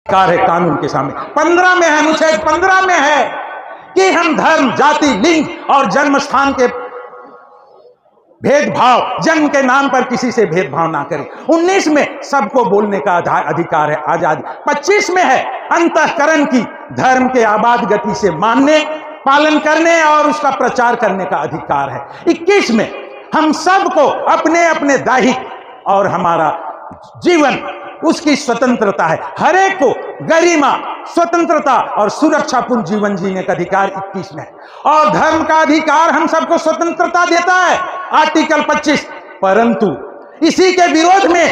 अधिकार है कानून के सामने। 15 में है, अनुच्छेद 15 में है कि हम धर्म, जाति, लिंग और जन्म स्थान के भेदभाव, जन्म के नाम पर किसी से भेदभाव ना करें। 19 में सबको बोलने का अधिकार है, आजादी। 25 में है अंतःकरण की धर्म के आबाद गति से मानने, पालन करने और उसका प्रचार करने का अधिकार है। 21 में हम सबको अपने अपने दैहिक और हमारा जीवन, उसकी स्वतंत्रता है। हर एक को गरिमा, स्वतंत्रता और सुरक्षापूर्ण जीवन जीने का अधिकार 21 में है। और धर्म का अधिकार हम सबको स्वतंत्रता देता है, आर्टिकल 25। परंतु इसी के विरोध में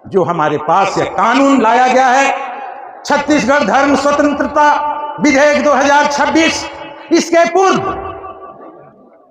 जो हमारे पास यह कानून लाया गया है, छत्तीसगढ़ धर्म स्वतंत्रता विधेयक 2026, इसके पूर्व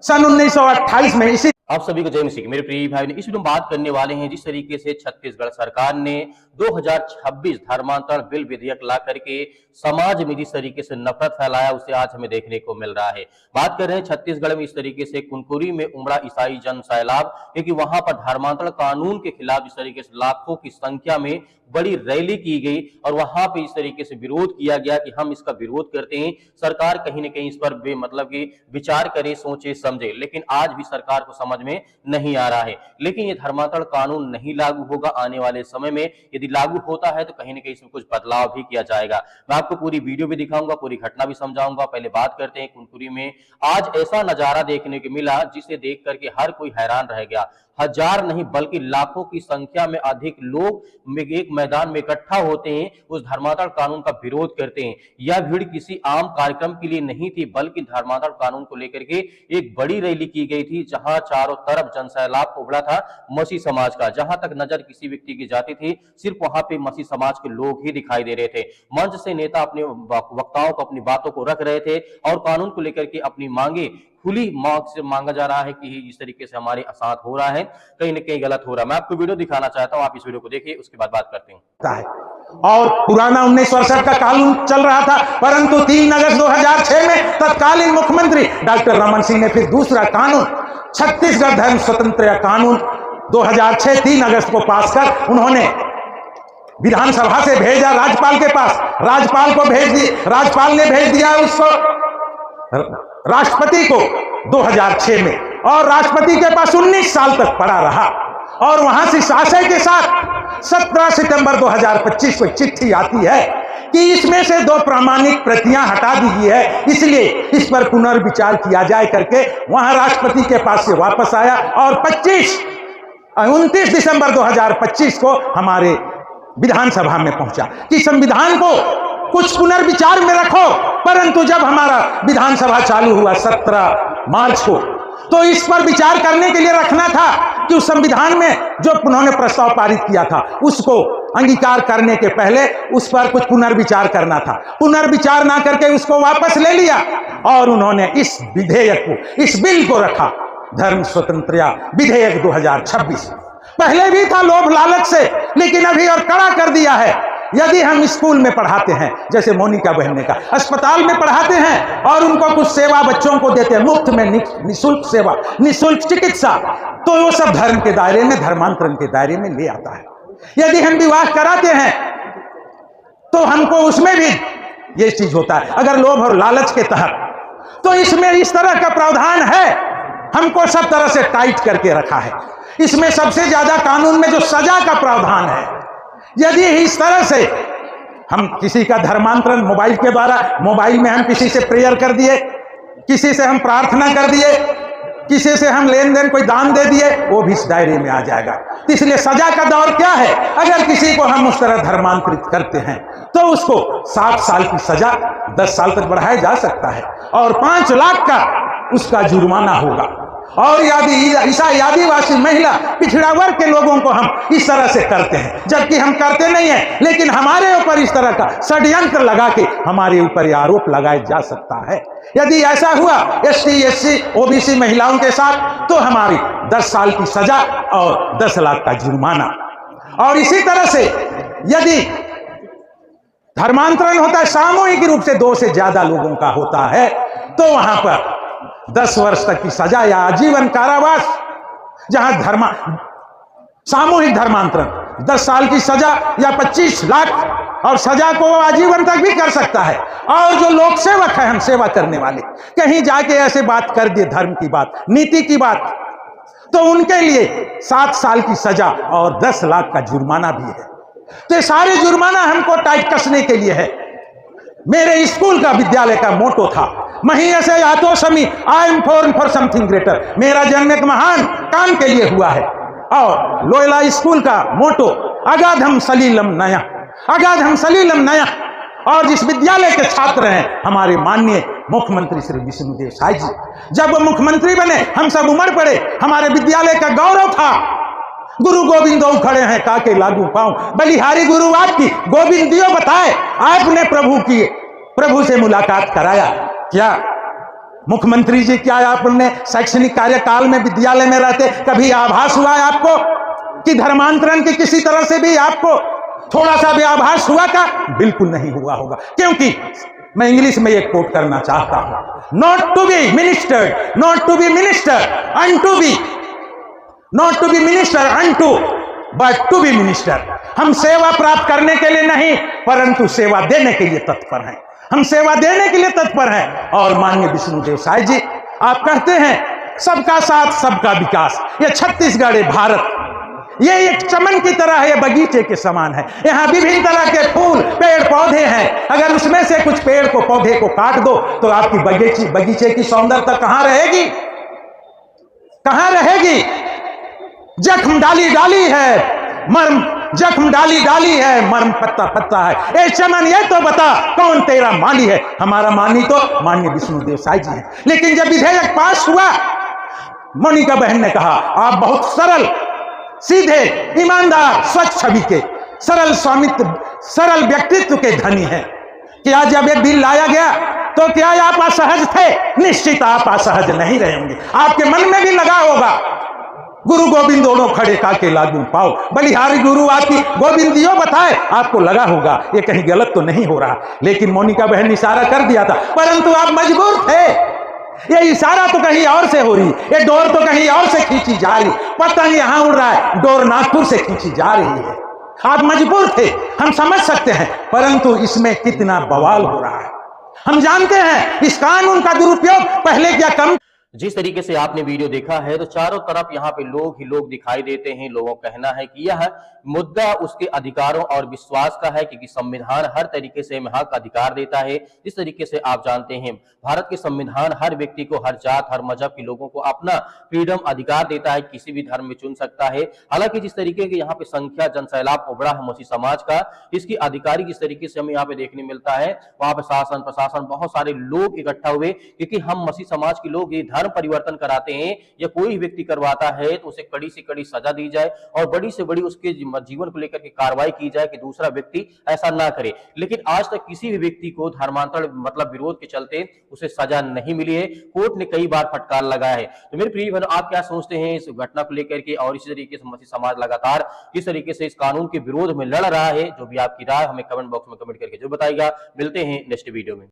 सन 1928 में इसी। आप सभी को जय मसीह। मेरे प्रिय भाई ने इस वीडियो में बात करने वाले हैं जिस तरीके से छत्तीसगढ़ सरकार ने 2026 धर्मांतरण बिल विधेयक ला करके समाज में जिस तरीके से नफरत फैलाया, उसे आज हमें देखने को मिल रहा है। बात कर रहे हैं छत्तीसगढ़ में इस तरीके से कुनकुरी में उमड़ा ईसाई जन सैलाब, क्योंकि वहां पर धर्मांतरण कानून के खिलाफ जिस तरीके से लाखों की संख्या में बड़ी रैली की गई और वहां पे इस तरीके से विरोध किया गया कि हम इसका विरोध करते हैं, सरकार कहीं ना कहीं इस पर मतलब कि विचार करे, सोचे, समझे। लेकिन आज भी सरकार को समझ में नहीं आ रहा है। लेकिन ये धर्मांतरण कानून नहीं लागू होगा आने वाले समय में। यदि लागू होता है तो कहीं ना कहीं इसमें कुछ बदलाव भी किया जाएगा। मैं आपको पूरी वीडियो भी दिखाऊंगा, पूरी घटना भी समझाऊंगा। पहले बात करते हैं कुनकुरी में आज ऐसा नजारा देखने को मिला जिसे देख करके हर कोई हैरान रह गया। हजार नहीं बल्कि लाखों की संख्या में अधिक लोग एक मैदान में इकट्ठा होते हैं, उस धर्मांतरण कानून का विरोध करते हैं। यह भीड़ किसी आम कार्यक्रम के लिए नहीं थी, बल्कि धर्मांतरण कानून को लेकर के एक बड़ी रैली की गई थी, जहां चारों तरफ जनसैलाब उभरा था मसीह समाज का। जहां तक नजर किसी व्यक्ति की जाती थी, सिर्फ वहां पे मसीह समाज के लोग ही दिखाई दे रहे थे। मंच से नेता अपने वक्ताओं को, अपनी बातों को रख रहे थे और कानून को लेकर के अपनी मांगे खुली मौत से मांगा जा रहा है कि इस तरीके से हमारे साथ हो रहा है, कहीं न कहीं गलत हो रहा है। मैं आपको वीडियो दिखाना चाहता हूं, आप इस वीडियो को देखिए, उसके बाद बात करते हैं। और पुराना 1968 का कानून चल रहा था, परंतु 3 अगस्त 2006 में तत्कालीन मुख्यमंत्री डॉक्टर रमन सिंह ने फिर दूसरा कानून, छत्तीसगढ़ धर्म स्वतंत्रता कानून 2006 3 अगस्त को पास कर उन्होंने विधानसभा से भेजा राज्यपाल के पास। राज्यपाल को भेज दिया, राज्यपाल ने भेज दिया उसको राष्ट्रपति को 2006 में, और राष्ट्रपति के पास 19 साल तक पड़ा रहा। और वहां से आशय के साथ 17 सितंबर 2025 को चिट्ठी आती है कि इसमें से 2 प्रामाणिक प्रतियां हटा दी गई है, इसलिए इस पर पुनर्विचार किया जाए करके वहां राष्ट्रपति के पास से वापस आया। और 29 दिसंबर 2025 को हमारे विधानसभा में पहुंचा कि संविधान को कुछ पुनर्विचार में रखो। परंतु जब हमारा विधानसभा चालू हुआ 17 मार्च को, तो इस पर विचार करने के लिए रखना था कि उस संविधान में जो उन्होंने प्रस्ताव पारित किया था उसको अंगीकार करने के पहले उस पर कुछ पुनर्विचार करना था। पुनर्विचार ना करके उसको वापस ले लिया और उन्होंने इस विधेयक को, इस बिल को रखा, धर्म स्वतंत्रता विधेयक 2026। पहले भी था लोभ लालच से, लेकिन अभी और कड़ा कर दिया है। यदि हम स्कूल में पढ़ाते हैं, जैसे मोनिका बहन ने कहा, अस्पताल में पढ़ाते हैं और उनको कुछ सेवा बच्चों को देते हैं, मुफ्त में निःशुल्क सेवा, निःशुल्क चिकित्सा, तो वो सब धर्म के दायरे में, धर्मांतरण के दायरे में ले आता है। यदि हम विवाह कराते हैं तो हमको उसमें भी ये चीज होता है, अगर लोभ और लालच के तहत। तो इसमें इस तरह का प्रावधान है, हमको सब तरह से टाइट करके रखा है। इसमें सबसे ज्यादा कानून में जो सजा का प्रावधान है, यदि इस तरह से हम किसी का धर्मांतरण मोबाइल के द्वारा, मोबाइल में हम किसी से प्रेयर कर दिए, किसी से हम प्रार्थना कर दिए, किसी से हम लेन देन कोई दान दे दिए, वो भी इस दायरे में आ जाएगा। तो इसलिए सजा का दौर क्या है, अगर किसी को हम उस तरह धर्मांतरित करते हैं तो उसको 7 साल की सजा 10 साल तक बढ़ाया जा सकता है और 5 लाख का उसका जुर्माना होगा। और यदि ईसाई आदिवासी महिला पिछड़ा वर्ग के लोगों को हम इस तरह से करते हैं, जबकि हम करते नहीं हैं, लेकिन हमारे ऊपर इस तरह का षड्यंत्र लगा के हमारे ऊपर यह आरोप लगाया जा सकता है। यदि ऐसा हुआ ST SC OBC महिलाओं के साथ, तो हमारी 10 साल की सजा और 10 लाख का जुर्माना। और इसी तरह से यदि धर्मांतरण होता है, सामूहिक रूप से 2 से ज्यादा लोगों का होता है, तो वहां पर 10 वर्ष तक की सजा या आजीवन कारावास। जहां सामूहिक धर्मांतरण 10 साल की सजा या 25 लाख और सजा को वो आजीवन तक भी कर सकता है। और जो लोक सेवक है, हम सेवा करने वाले, कहीं जाके ऐसे बात कर दिए धर्म की बात, नीति की बात, तो उनके लिए 7 साल की सजा और 10 लाख का जुर्माना भी है। तो ये सारे जुर्माना हमको टाइट कसने के लिए है। मेरे स्कूल का विद्यालय का मोटो था, महीयसे यातो समी, I am born for something greater. मेरा जन्म एक महान काम के लिए हुआ है। और लोयला स्कूल का मोटो अगाधम सलीलम नया, अगाधम सलीलम नया। और जिस विद्यालय के छात्र हैं हमारे माननीय मुख्यमंत्री श्री विष्णुदेव साय जी, जब वो मुख्यमंत्री बने हम सब उमड़ पड़े। हमारे विद्यालय का गौरव था, गुरु गोविंद खड़े हैं काके लागू पाऊं, बलिहारी गुरु आपकी गोविंद दियो बताए। आपने प्रभु से मुलाकात कराया क्या मुख्यमंत्री जी? क्या आपने शैक्षणिक कार्यकाल में विद्यालय में रहते कभी आभास हुआ है आपको कि धर्मांतरण की किसी तरह से भी आपको थोड़ा सा भी आभास हुआ का? बिल्कुल नहीं हुआ होगा। क्योंकि मैं इंग्लिश में एक कोट करना चाहता हूं, not to be ministered, not to be minister unto be, not to be minister unto but to be minister. हम सेवा प्राप्त करने के लिए नहीं परंतु सेवा देने के लिए तत्पर हैं। हम सेवा देने के लिए तत्पर हैं। और माननीय विष्णुदेव साय जी, आप कहते हैं सबका साथ सबका विकास। ये छत्तीसगढ़ है भारत, ये एक चमन की तरह है, बगीचे के समान है। यहाँ विभिन्न तरह के फूल पेड़ पौधे हैं। अगर उसमें से कुछ पेड़ को पौधे को काट दो तो आपकी बगीचे की सौंदर्यता कहां रहेगी? कहां रहेगी? जख्म डाली डाली है मर्म, जख्म डाली डाली है मर्म पत्ता पत्ता है। ए चमन ये तो बता कौन तेरा माली है? हमारा माली तो माननीय विष्णुदेव साय जी है। लेकिन जब विधेयक पास हुआ, मोनिका बहन ने कहा आप बहुत सरल, सीधे, ईमानदार, स्वच्छ छवि के, सरल स्वामित्व, सरल व्यक्तित्व के धनी हैं। क्या जब एक बिल लाया गया तो क्या आप असहज थे? निश्चित आप असहज नहीं रहेंगे। आपके मन में भी लगा होगा गुरु गोविंद दोनों खड़े काके लागू पाओ, बलिहारी गुरु आपकी गोविंद दियो बताए। आपको लगा होगा ये कहीं गलत तो नहीं हो रहा। लेकिन मोनिका बहन ने इशारा कर दिया था, परंतु आप मजबूर थे। ये इशारा तो कहीं और से हो रही, ये डोर तो कहीं और से खींची जा रही, पतंग यहां उड़ रहा है, डोर नागपुर से खींची जा रही है। आप मजबूर थे, हम समझ सकते हैं, परंतु इसमें कितना बवाल हो रहा है हम जानते हैं। इस कानून का दुरुपयोग पहले क्या कम। जिस तरीके से आपने वीडियो देखा है तो चारों तरफ यहाँ पे लोग ही लोग दिखाई देते हैं। लोगों का कहना है कि यह मुद्दा उसके अधिकारों और विश्वास का है, क्योंकि संविधान हर तरीके से हक अधिकार देता है। जिस तरीके से आप जानते हैं भारत के संविधान हर व्यक्ति को, हर जात, हर मजहब के लोगों को अपना फ्रीडम अधिकार देता है, किसी भी धर्म में चुन सकता है। हालांकि जिस तरीके की यहाँ पे संख्या जनसैलाब उभरा है मसीह समाज का, इसकी अधिकारी जिस तरीके से हमें यहाँ पे देखने मिलता है, वहां पे शासन प्रशासन बहुत सारे लोग इकट्ठा हुए, क्योंकि हम मसीह समाज के लोग ये धर्म परिवर्तन कराते हैं या कोई व्यक्ति करवाता है तो उसे कड़ी से कड़ी सजा दी जाए और बड़ी से बड़ी उसके जीवन को लेकर के कार्रवाई की जाए कि दूसरा व्यक्ति ऐसा ना करे। लेकिन आज तक किसी भी व्यक्ति को धर्मांतरण मतलब विरोध के चलते उसे सजा नहीं मिली है। कोर्ट ने कई बार फटकार लगाया है। तो मेरे प्रिय बहनों, आप क्या सोचते हैं इस घटना को लेकर के? और इसी तरीके से मसीह समाज लगातार किस तरीके से इस कानून के विरोध में लड़ रहा है? जो भी आपकी राय हमें कमेंट बॉक्स में कमेंट करके जो बताइएगा। मिलते हैं नेक्स्ट वीडियो में।